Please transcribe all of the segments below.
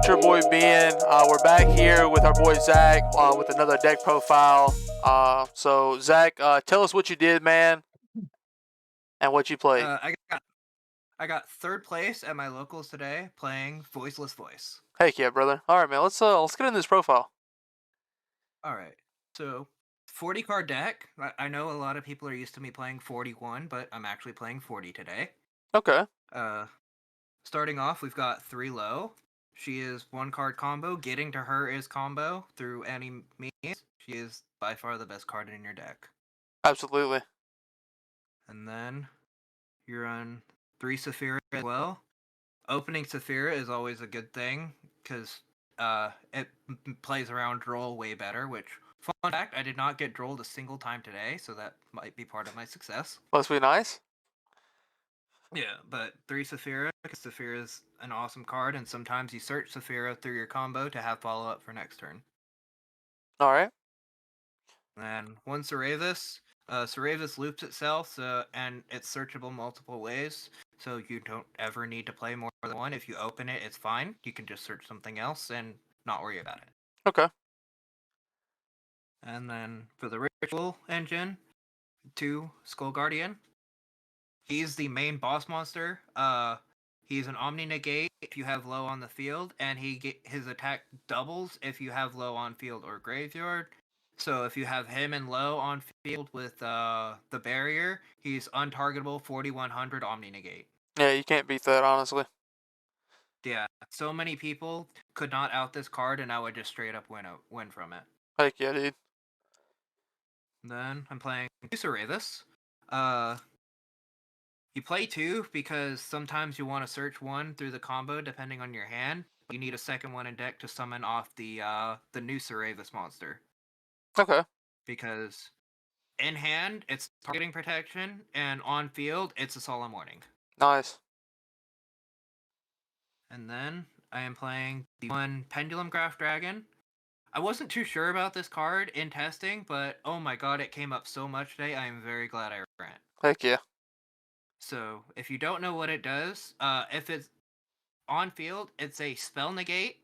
It's your boy Ben. We're back here with our boy Zach with another deck profile. So Zach, tell us what you did, man, and what you played. I got third place at my locals today playing Voiceless Voice. Heck yeah, brother. All right, man. Let's get in this profile. All right, so 40 card deck. I know a lot of people are used to me playing 41, but I'm actually playing 40 today. Okay. Uh, Starting off, we've got 3 low. She is 1 card combo. Getting to her is combo through any means. She is by far the best card in your deck. Absolutely. And then you run 3 Saphira as well. Opening Saphira is always a good thing because it plays around Droll way better. Which, fun fact, I did not get Drolled a single time today, so that might be part of my success. Must be nice. Yeah, but 3 Saphira, because Saphira is an awesome card, and sometimes you search Saphira through your combo to have follow up for next turn. All right. And one Ceravis. Ceravis loops itself, and it's searchable multiple ways, so you don't ever need to play more than one. If you open it, it's fine. You can just search something else and not worry about it. Okay. And then for the ritual engine, 2 Skull Guardian. He's the main boss monster. He's an Omni Negate if you have low on the field, and his attack doubles if you have low on field or graveyard. So if you have him and low on field with the barrier, he's untargetable 4100 Omni Negate. Yeah, you can't beat that, honestly. Yeah, so many people could not out this card, and I would just straight up win from it. Heck yeah, dude. Then I'm playing Ceravis. Uh, You play 2 because sometimes you want to search 1 through the combo depending on your hand. You need a second one in deck to summon off the new Ceravis monster. Okay. Because in hand, it's targeting protection, and on field, it's a Solemn Warning. Nice. And then I am playing the 1 Pendulum Graph Dragon. I wasn't too sure about this card in testing, but oh my god, it came up so much today. I am very glad I ran it. Heck yeah. So, if you don't know what it does, if it's on field, it's a spell negate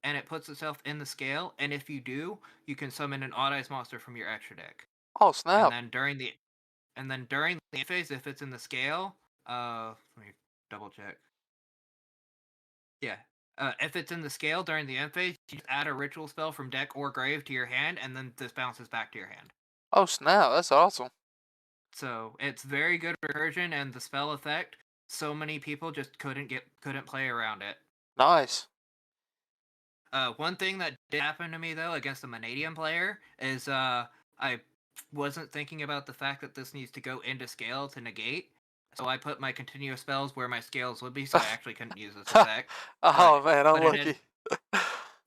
and it puts itself in the scale. And if you do, you can summon an odd eyes monster from your extra deck. Oh And snap. then during the phase, if it's in the scale, let me double check. Yeah, if it's in the scale during the end phase, you just add a ritual spell from deck or grave to your hand, and then this bounces back to your hand. Oh snap. That's awesome. So it's very good recursion, and the spell effect. So many people just couldn't play around it. Nice. One thing that did happen to me though against a Vanadium player is I wasn't thinking about the fact that this needs to go into scale to negate. So I put my continuous spells where my scales would be, so I actually couldn't use this effect. Oh man, But it unlucky. did,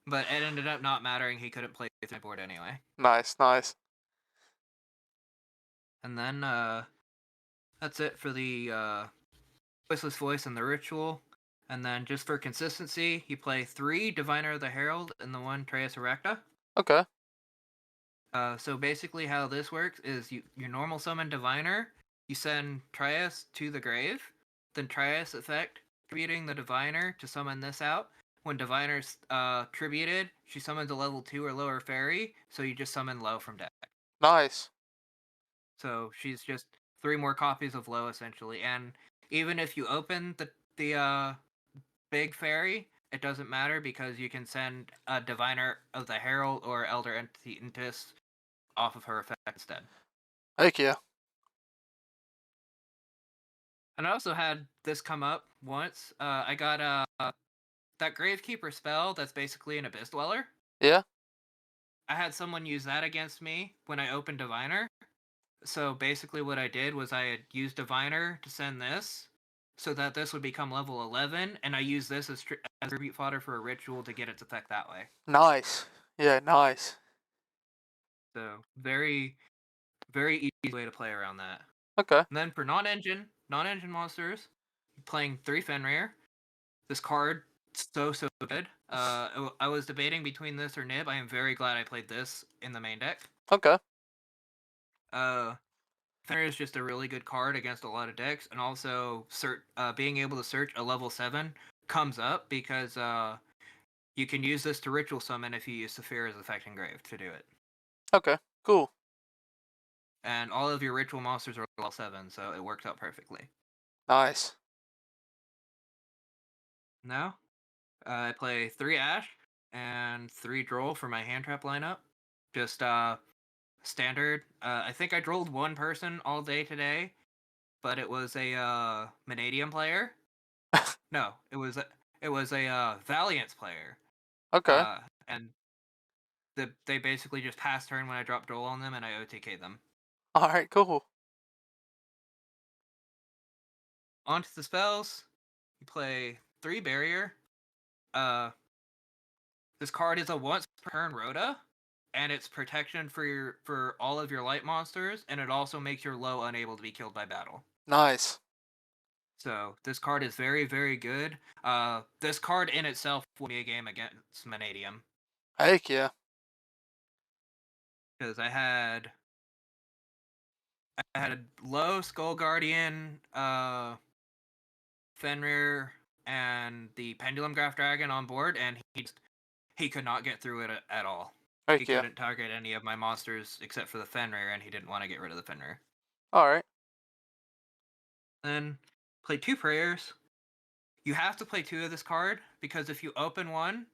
but it ended up not mattering. He couldn't play with my board anyway. Nice, nice. And then that's it for the Voiceless Voice and the Ritual. And then just for consistency, you play 3 Diviner of the Herald and the 1 Treus Erecta. Okay. So basically how this works is you normal summon Diviner, you send Trias to the grave, then Trias effect, tributing the Diviner to summon this out. When Diviner's tributed, she summons a level 2 or lower fairy, so you just summon low from deck. Nice. So she's just 3 more copies of low essentially, and even if you open the big fairy, it doesn't matter because you can send a Diviner of the Herald or Elder Entitas off of her effect instead. Heck yeah. And I also had this come up once. I got that Gravekeeper spell that's basically an Abyss Dweller. Yeah. I had someone use that against me when I opened Diviner. So basically what I did was I had used Diviner to send this, so that this would become level 11, and I used this as tribute fodder for a ritual to get its effect that way. Nice. Yeah, nice. So very, very easy way to play around that. Okay. And then for non-engine monsters, playing 3 Fenrir. This card so good. I was debating between this or Nib. I am very glad I played this in the main deck. Okay. Fenrir is just a really good card against a lot of decks, and also being able to search a level 7 comes up because You can use this to ritual summon if you use Saphira's Effect Engraved to do it. Okay, cool. And all of your ritual monsters are level 7, so it works out perfectly. Nice. Now, I play 3 Ash and 3 Droll for my hand trap lineup. Just standard. I think I drolled one person all day today, but it was a Vanadium player. No, it was a Valiance player. Okay. And they basically just pass turn when I drop Droll on them and I OTK them. All right, cool. Onto the spells. You play 3 Barrier. Uh, this card is a once per turn Rhoda, and it's protection for all of your light monsters, and it also makes your low unable to be killed by battle. Nice. So this card is very, very good. This card in itself will be a game against Vanadium. Heck yeah. Because I had a low Skull Guardian, Fenrir, and the Pendulum Graph Dragon on board, and he could not get through it at all. He Heck yeah. couldn't target any of my monsters except for the Fenrir, and he didn't want to get rid of the Fenrir. All right. Then play 2 prayers. You have to play 2 of this card because if you open one,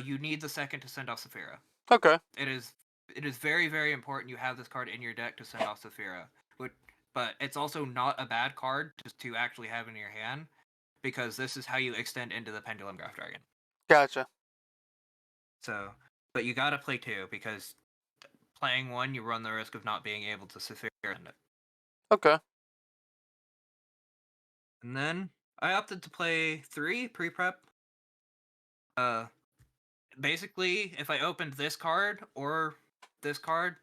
you need the second to send off Saphira. Okay. It is very, very important you have this card in your deck to send off Saphira. But it's also not a bad card to actually have in your hand because this is how you extend into the Pendulum Graph Dragon. Gotcha. So, but you gotta play 2 because playing 1, you run the risk of not being able to Saphira it. Okay. And then I opted to play 3 pre-prep. Basically, if I opened this card or this card,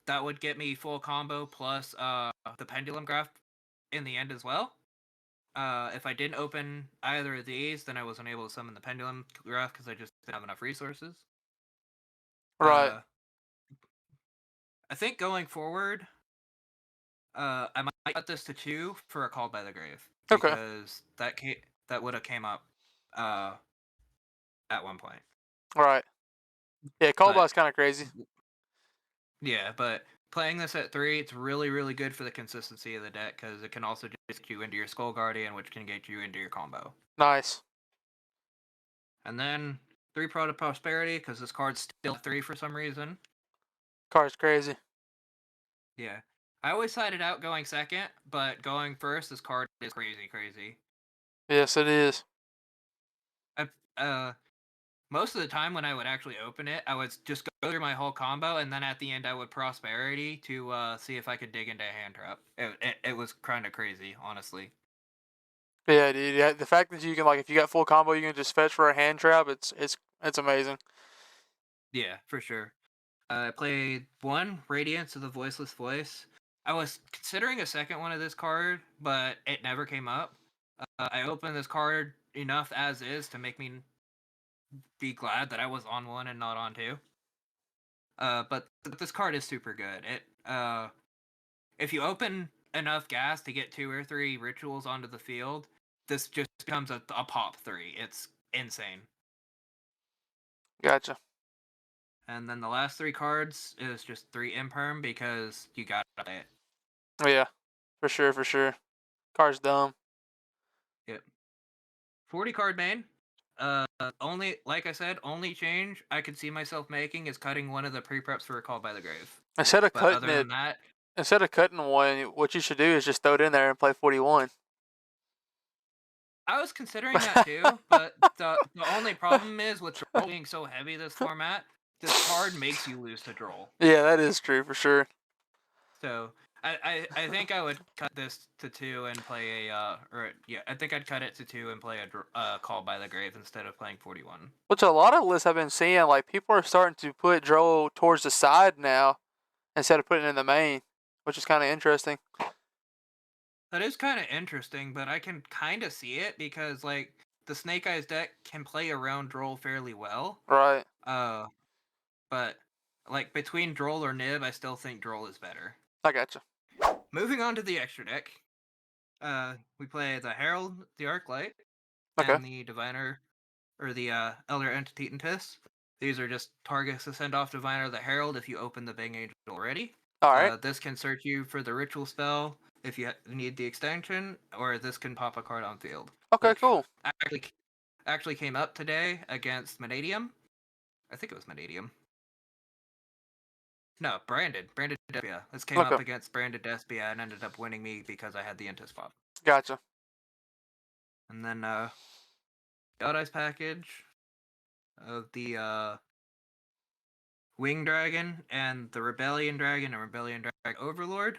that would get me full combo plus the Pendulum Graph in the end as well. If I didn't open either of these, then I wasn't able to summon the Pendulum Graph because I just didn't have enough resources. Right. I think going forward, I might cut this to 2 for a Call by the Grave Okay. because that would have came up at one point. Right. Yeah, call But is kind of crazy. yeah, but playing this at 3, it's really, really good for the consistency of the deck because it can also just get you into your Skull Guardian, which can get you into your combo. Nice. And then 3 Pro to Prosperity because this card's still 3 for some reason. Card's crazy. Yeah. I always sided out going second, but going first, this card is crazy, crazy. Yes, it is. Most of the time when I would actually open it, I would just go through my whole combo, and then at the end I would Prosperity to see if I could dig into a hand trap. It was kind of crazy, honestly. Yeah, dude. Yeah, the fact that you can if you got full combo, you can just fetch for a hand trap. It's amazing. Yeah, for sure. I played 1 Radiance of the Voiceless Voice. I was considering a second one of this card, but it never came up. I opened this card enough as is to make me be glad that I was on 1 and not on 2. But this card is super good. If you open enough gas to get 2 or 3 rituals onto the field, this just becomes a pop 3. It's insane. Gotcha. And then the last 3 cards is just 3 Imperm because you gotta play it. Yeah, for sure, for sure. Card's dumb. Yep. 40 card main. Only like I said, only change I could see myself making is cutting one of the pre-preps for a Call by the Grave. Instead of But cutting other it, than that, instead of cutting one, what you should do is just throw it in there and play 41. I was considering that too. But the only problem is with Droll being so heavy this format, this card makes you lose to Droll. Yeah, that is true for sure. So I think I would cut this to 2 and play I think I'd cut it to 2 and play a Call by the Grave instead of playing 41. Which a lot of lists I've been seeing, people are starting to put Dro towards the side now instead of putting it in the main, which is kind of interesting. That is kind of interesting, but I can kind of see it because the Snake Eyes deck can play around Droll fairly well. Right. But between Droll or Nib, I still think Droll is better. I gotcha. Moving on to the extra deck, we play the Herald, the Arclight, Okay. and the Diviner. or the Elder Entitas. These are just targets to send off Diviner the Herald if you open the Bang Angel already. All right. This can search you for the ritual spell if you need the extension, or this can pop a card on field. Okay, Which cool. actually came up today against Manadium. I think it was Manadium. No, Branded Despia. This came Okay, up against Branded Despia and ended up winning me because I had the Intis pop. gotcha. And then God Eyes package of the Wing Dragon and the Rebellion Dragon and Rebellion Dragon Overlord.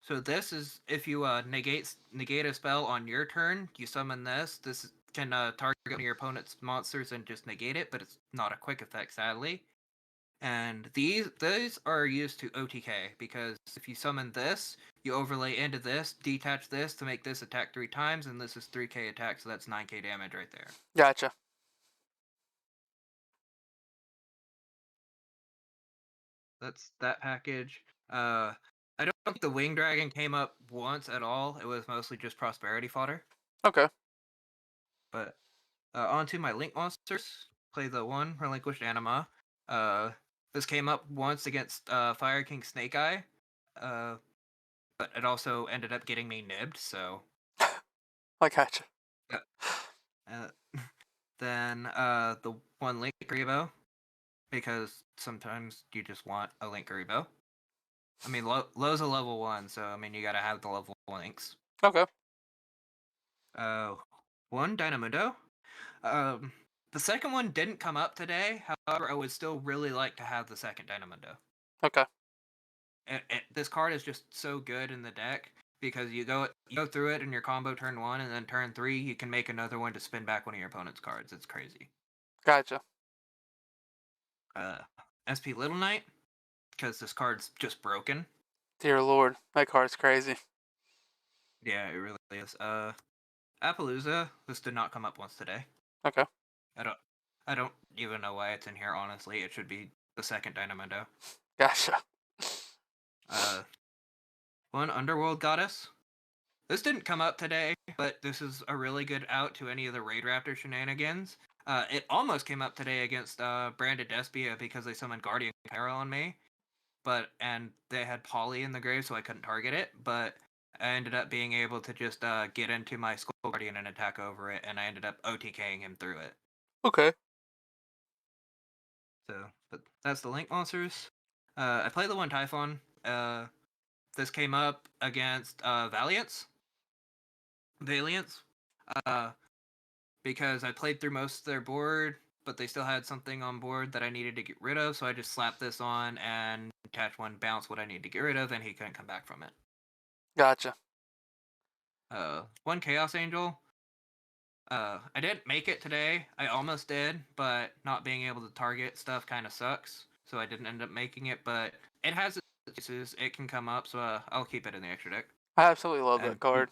So this is if you negate a spell on your turn, you summon this. This can target one of your opponent's monsters and just negate it, but it's not a quick effect, sadly. And these are used to OTK because if you summon this, you overlay into this, detach this to make this attack 3 times, and this is 3k attack, so that's 9k damage right there. Gotcha. That's that package. I don't think the Wing Dragon came up once at all. It was mostly just prosperity fodder. Okay. But onto my Link monsters. Play the 1 Relinquished Anima. This came up once against Fire King Snake Eye. But it also ended up getting me nibbed, so. I gotcha. Then the 1 Link Grebo, because sometimes you just want a Link Grebo. I mean, Low's a level 1, so I mean you gotta have the level 1 links. Okay. 1 Dynamundo. The second one didn't come up today. However, I would still really like to have the second Dynamundo. Okay. This card is just so good in the deck because you go through it in your combo turn 1, and then turn 3 you can make another one to spin back one of your opponent's cards. It's crazy. Gotcha. SP Little Knight, because this card's just broken. Dear Lord, that card's crazy. Yeah, it really is. Appaloosa, this did not come up once today. Okay. I don't even know why it's in here, honestly. It should be the second Dynamundo. Gotcha. 1 Underworld Goddess. This didn't come up today, but this is a really good out to any of the Raid Raptor shenanigans. It almost came up today against Branded Despia because they summoned Guardian Chimera on me, and they had Polly in the grave, so I couldn't target it. But I ended up being able to just get into my Skull Guardian and attack over it, and I ended up OTKing him through it. Okay. So, but that's the Link monsters. I played the 1 Typhon. This came up against Valiance, because I played through most of their board, but they still had something on board that I needed to get rid of, so I just slapped this on and attach 1 bounce what I need to get rid of, and he couldn't come back from it. Gotcha. 1 Chaos Angel. I didn't make it today. I almost did, but not being able to target stuff kind of sucks, so I didn't end up making it, but it has its uses. It can come up, so I'll keep it in the extra deck. I absolutely love that card.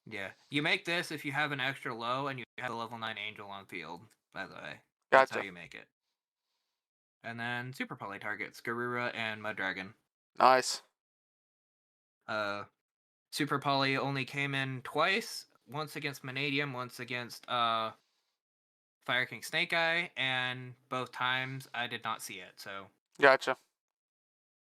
Yeah, you make this if you have an extra low and you have a level 9 angel on field, by the way. That's Gotcha. how you make it. And then Super Poly targets, Garura and Mud Dragon. Nice. Super Poly only came in twice, once against Manadium, once against Fire King Snake Eye, and both times I did not see it, so. Gotcha.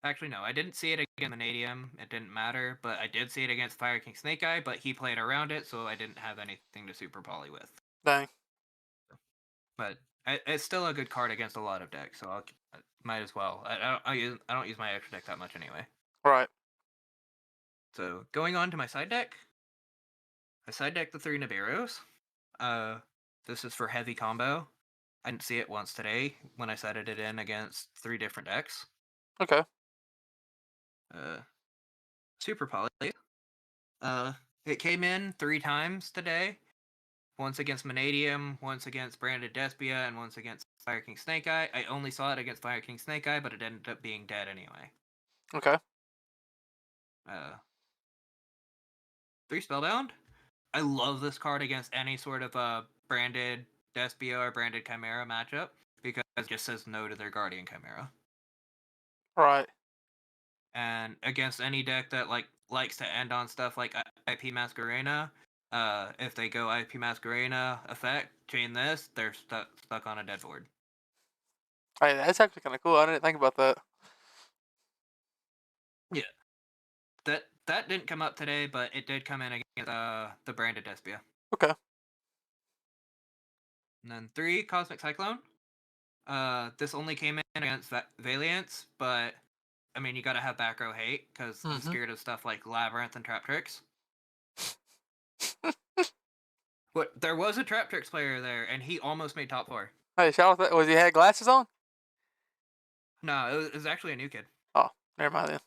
Actually, no, I didn't see it against Manadium. It didn't matter, but I did see it against Fire King Snake Eye, but he played around it, so I didn't have anything to Super Poly with. Dang. But it's still a good card against a lot of decks, so I might as well. I don't use my extra deck that much anyway. Right. So going on to my side deck, I side deck the 3 Nibiru's. This is for heavy combo. I didn't see it once today when I sided it in against 3 different decks. Okay. Super Poly. It came in 3 times today. Once against Manadium, once against Branded Despia, and once against Fire King Snake Eye. I only saw it against Fire King Snake Eye, but it ended up being dead anyway. Okay. 3 Spellbound. I love this card against any sort of Branded Despia or Branded Chimera matchup because it just says no to their Guardian Chimera. Right. And against any deck that likes to end on stuff like IP Masquerena, if they go IP Masquerena effect, chain this, they're stuck on a dead board. Hey, that's actually kind of cool. I didn't think about that. Yeah. That didn't come up today, but it did come in against the branded Despia. Okay. And then 3 Cosmic Cyclone. This only came in against Valiance, but I mean you gotta have back row hate because I'm scared of stuff like Labyrinth and Trap Tricks. But there was a Trap Tricks player there, and he almost made top 4. Hey, shout out that. Was he had glasses on? No, it was actually a new kid. Oh, never mind then.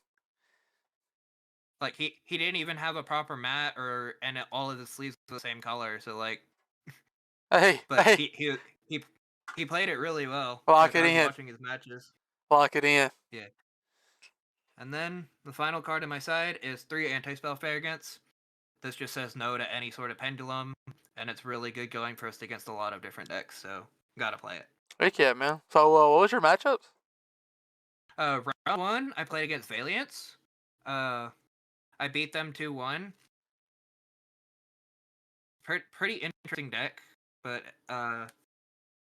Like he didn't even have a proper mat and all of the sleeves were the same color. So like, Hey, but hey. he played it really well. Lock I it was in. watching his matches. Lock it in. Yeah. And then the final card on my side is 3 Anti-Spell Fragments. This just says no to any sort of pendulum, and it's really good going first against a lot of different decks. So gotta play it. Heck yeah, man. So, what was your matchups? Round 1, I played against Valiance. I beat them 2-1. Pretty interesting deck, but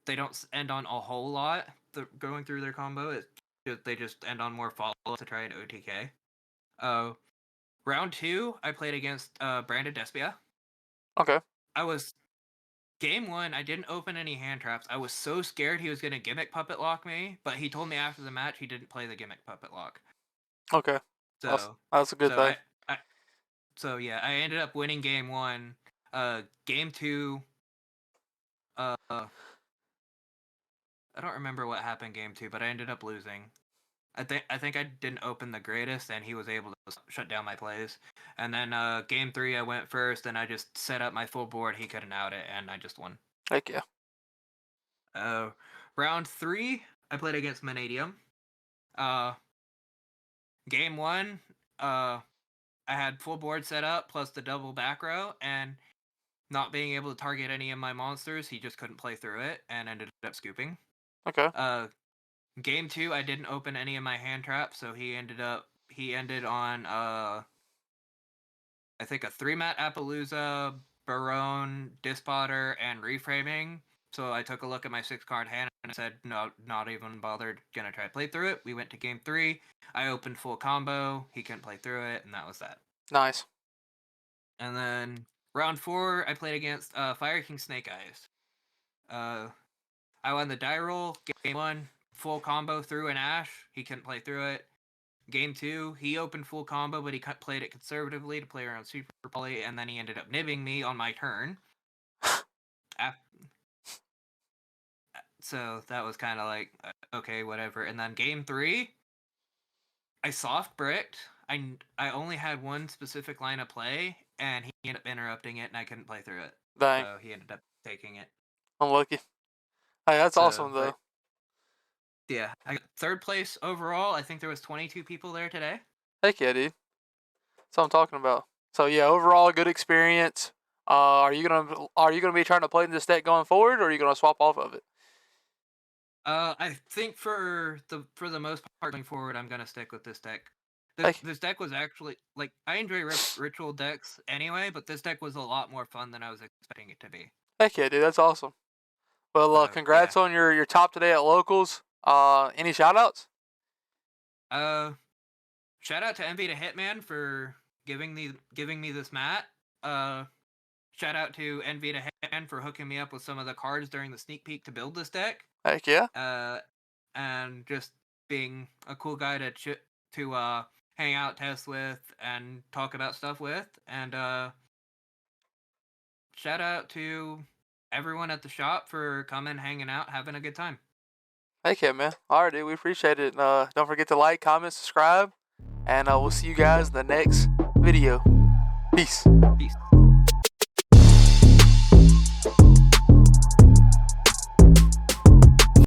they don't end on a whole lot going through their combo. They just end on more follow-ups to try and OTK. Round 2, I played against Branded Despia. Okay. Game 1, I didn't open any hand traps. I was so scared he was going to Gimmick Puppet Lock me, but he told me after the match he didn't play the Gimmick Puppet Lock. Okay. So that's a good thing. So yeah, I ended up winning game 1. Game 2, I don't remember what happened game 2, but I ended up losing. I think I didn't open the greatest, and he was able to shut down my plays. And then game 3, I went first, and I just set up my full board. He couldn't out it, and I just won. Heck yeah. Round 3, I played against Manadium. Game 1, I had full board set up plus the double back row, and not being able to target any of my monsters, he just couldn't play through it and ended up scooping. Okay. Game 2, I didn't open any of my hand traps, so he ended on I think a 3-mat Appaloosa, Barone, Dispotter, and Reframing. So I took a look at my 6-card hand and said, no, not even bothered, gonna try to play through it. We went to game 3. I opened full combo. He couldn't play through it, and that was that. Nice. And then round 4, I played against Fire King Snake Eyes. I won the die roll. Game 1, full combo through an Ash. He couldn't play through it. Game 2, he opened full combo, but he played it conservatively to play around Super Poly, and then he ended up nibbing me on my turn. So that was kind of like, okay, whatever. And then game 3, I soft bricked. I only had one specific line of play, and he ended up interrupting it, and I couldn't play through it. Dang. So he ended up taking it. Unlucky. Hey, that's awesome, though. Yeah, I got 3rd place overall. I think there was 22 people there today. Heck yeah, dude. That's what I'm talking about. So yeah, overall good experience. Are you gonna be trying to play in this deck going forward, or are you gonna swap off of it? I think for the most part going forward, I'm gonna stick with this deck. This deck was actually, like, I enjoy ritual decks anyway, but this deck was a lot more fun than I was expecting it to be. Heck yeah, dude, that's awesome. Well, congrats on your top today at locals. Any shout outs? Shout out to Envy to Hitman for giving me this mat. Shout out to Envy to Hitman for hooking me up with some of the cards during the sneak peek to build this deck. Heck yeah. And just being a cool guy to hang out, test with, and talk about stuff with. And shout out to everyone at the shop for coming, hanging out, having a good time. Heck yeah, man. All right, dude, we appreciate it. Don't forget to like, comment, subscribe, and we'll see you guys in the next video. Peace. Peace.